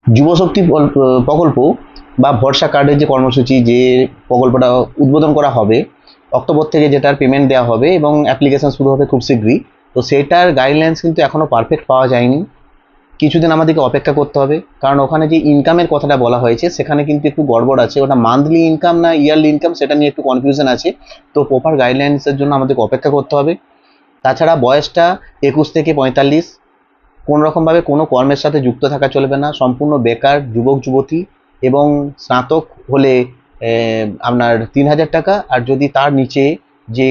যুবশক্তি প্রকল্প বা ভরসা কার্ডের যে কর্মসূচি, যে প্রকল্পটা উদ্বোধন করা হবে অক্টোবর থেকে, যেটার পেমেন্ট দেওয়া হবে এবং অ্যাপ্লিকেশন শুরু হবে খুব শীঘ্রই, তো সেটার গাইডলাইন্স কিন্তু এখনও পারফেক্ট পাওয়া যায়নি। কিছুদিন আমাদেরকে অপেক্ষা করতে হবে, কারণ ওখানে যে ইনকামের কথাটা বলা হয়েছে সেখানে কিন্তু একটু গড়বড় আছে। ওটা মান্থলি ইনকাম না ইয়ারলি ইনকাম, সেটা নিয়ে একটু কনফিউশন আছে। তো প্রপার গাইডলাইন্সের জন্য আমাদেরকে অপেক্ষা করতে হবে। তাছাড়া বয়সটা 21 থেকে 45, কোনো রকমভাবে কোনো কর্মের সাথে যুক্ত থাকা চলবে না, সম্পূর্ণ বেকার যুবক যুবতী, এবং স্নাতক হলে আপনার 3000 টাকা, আর যদি তার নিচে যে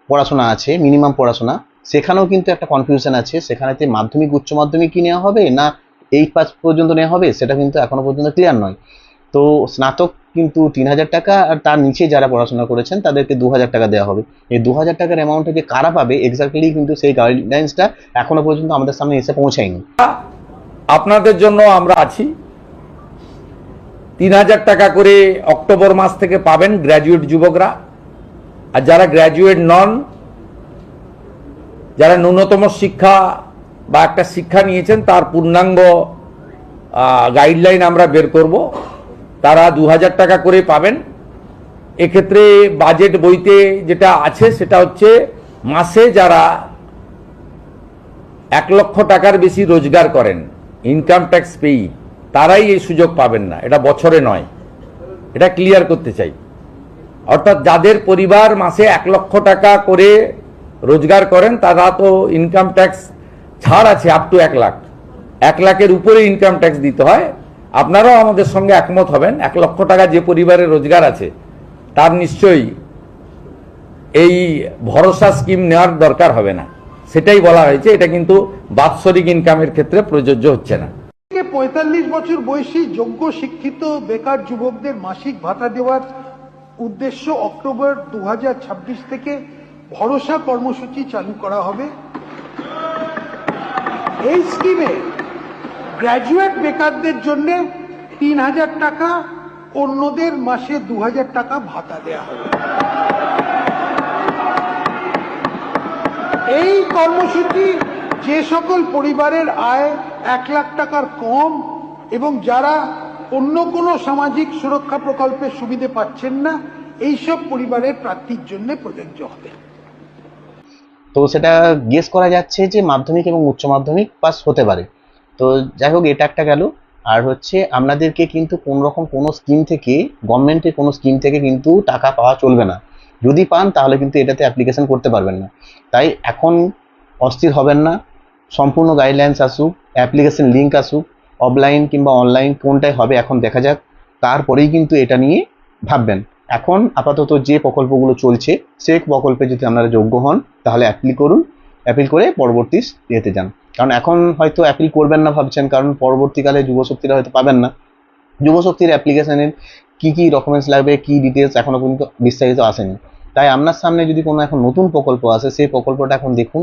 পড়াশোনা আছে মিনিমাম পড়াশোনা, সেখানেও কিন্তু একটা কনফিউশন আছে। সেখানেতে মাধ্যমিক উচ্চ মাধ্যমিক কি নেওয়া হবে না 8 পাস পর্যন্ত নেওয়া হবে, সেটা কিন্তু এখনো পর্যন্ত ক্লিয়ার নয়। তো স্নাতক কিন্তু 3000 টাকা, আর তার নিচে যারা পড়াশোনা করেছেন তাদেরকে 2000 টাকা দেওয়া হবে। এই 2000 টাকার অ্যামাউন্টটা যে কারা পাবে এক্স্যাক্টলি কিন্তু সেই গাইডলাইন্সটা এখনো পর্যন্ত আমাদের সামনে এসে পৌঁছায়নি। আপনাদের জন্য আমরা আছি। 3000 টাকা করে অক্টোবর মাস থেকে পাবেন গ্র্যাজুয়েট যুবকরা, আর যারা গ্র্যাজুয়েট নন, যারা ন্যূনতম শিক্ষা বা একটা শিক্ষা নিয়েছেন তার পূর্ণাঙ্গ গাইডলাইন আমরা বের করব, তারা 2000 টাকা করে পাবেন। এক্ষেত্রে বাজেট বইতে যেটা আছে সেটা হচ্ছে মাসে যারা 1 লক্ষ টাকার বেশি রোজগার করেন, ইনকাম ট্যাক্স পেই, তারাই এই সুযোগ পাবেন না, এটা বছরে নয়। এটা ক্লিয়ার করতে চাই। অর্থাৎ যাদের পরিবার মাসে 1 লক্ষ টাকা করে রোজগার করেন তারা তো ইনকাম ট্যাক্স ছাড় আছে আপ টু 1 লাখ। 1 লাখের উপরে ইনকাম ট্যাক্স দিতে হয়। আপনারাও আমাদের সঙ্গে একমত হবেন, 1 লক্ষ টাকা যে পরিবারের রোজগার আছে তার নিশ্চয়ই এই ভরসা স্কিম নেওয়ার দরকার হবে না। সেটাই বলা হয়েছে। এটা কিন্তু বাৎসরিক ইনকামের ক্ষেত্রে প্রযোজ্য হচ্ছে না। 45 বছর বয়সী যোগ্য শিক্ষিত বেকার যুবকদের মাসিক ভাতা দেওয়ার উদ্দেশ্য অক্টোবর 2026 থেকে ভরসা কর্মসূচি চালু করা হবে। এই স্কিমে গ্র্যাজুয়েট বেকারদের জন্য 3000 টাকা, অন্যদের মাসে 2000 টাকা ভাতা দেওয়া হবে। এই কর্মসূচি যে সকল পরিবারের আয় 1 লাখ টাকার কম এবং যারা অন্য কোনো সামাজিক সুরক্ষা প্রকল্পের সুবিধে পাচ্ছেন না, এইসব পরিবারের প্রার্থীর জন্য প্রযোজ্য হবে। তো সেটা গেস করা যাচ্ছে যে মাধ্যমিক এবং উচ্চ মাধ্যমিক পাস হতে পারে। তো যাই হোক, এটা একটা গেল। আর হচ্ছে আপনাদেরকে কিন্তু কোনো রকম কোনো স্কিম থেকে, গভর্নমেন্টের কোনো স্কিম থেকে কিন্তু টাকা পাওয়া চলবে না। যদি পান তাহলে কিন্তু এটাতে অ্যাপ্লিকেশন করতে পারবেন না। তাই এখন অস্থির হবেন না, সম্পূর্ণ গাইডলাইন্স আসুক, অ্যাপ্লিকেশন লিঙ্ক আসুক, অফলাইন কিংবা অনলাইন কোনটাই হবে এখন দেখা যাক, তারপরেই কিন্তু এটা নিয়ে ভাববেন। এখন আপাতত যে প্রকল্পগুলো চলছে সেই প্রকল্পে যদি আপনারা যোগ্য হন তাহলে অ্যাপ্লি করুন, অ্যাপিল করে পরবর্তী ইয়েতে যান। কারণ এখন হয়তো অ্যাপিল করবেন না ভাবছেন, কারণ পরবর্তীকালে যুবশক্তিরা হয়তো পাবেন না। যুবশক্তির অ্যাপ্লিকেশনের কী কী ডকুমেন্টস লাগবে, কী ডিটেলস এখনও পর্যন্ত বিস্তারিত আসেনি। তাই আপনার সামনে যদি কোনো এখন নতুন প্রকল্প আসে, সেই প্রকল্পটা এখন দেখুন,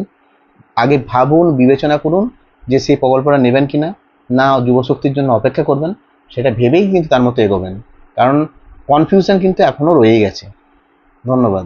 আগে ভাবুন, বিবেচনা করুন যে সেই প্রকল্পটা নেবেন কিনা, না যুবশক্তির জন্য অপেক্ষা করবেন, সেটা ভেবেই কিন্তু তার মতো এগোবেন। কারণ কনফিউশন কিন্তু এখনও রয়ে গেছে। ধন্যবাদ।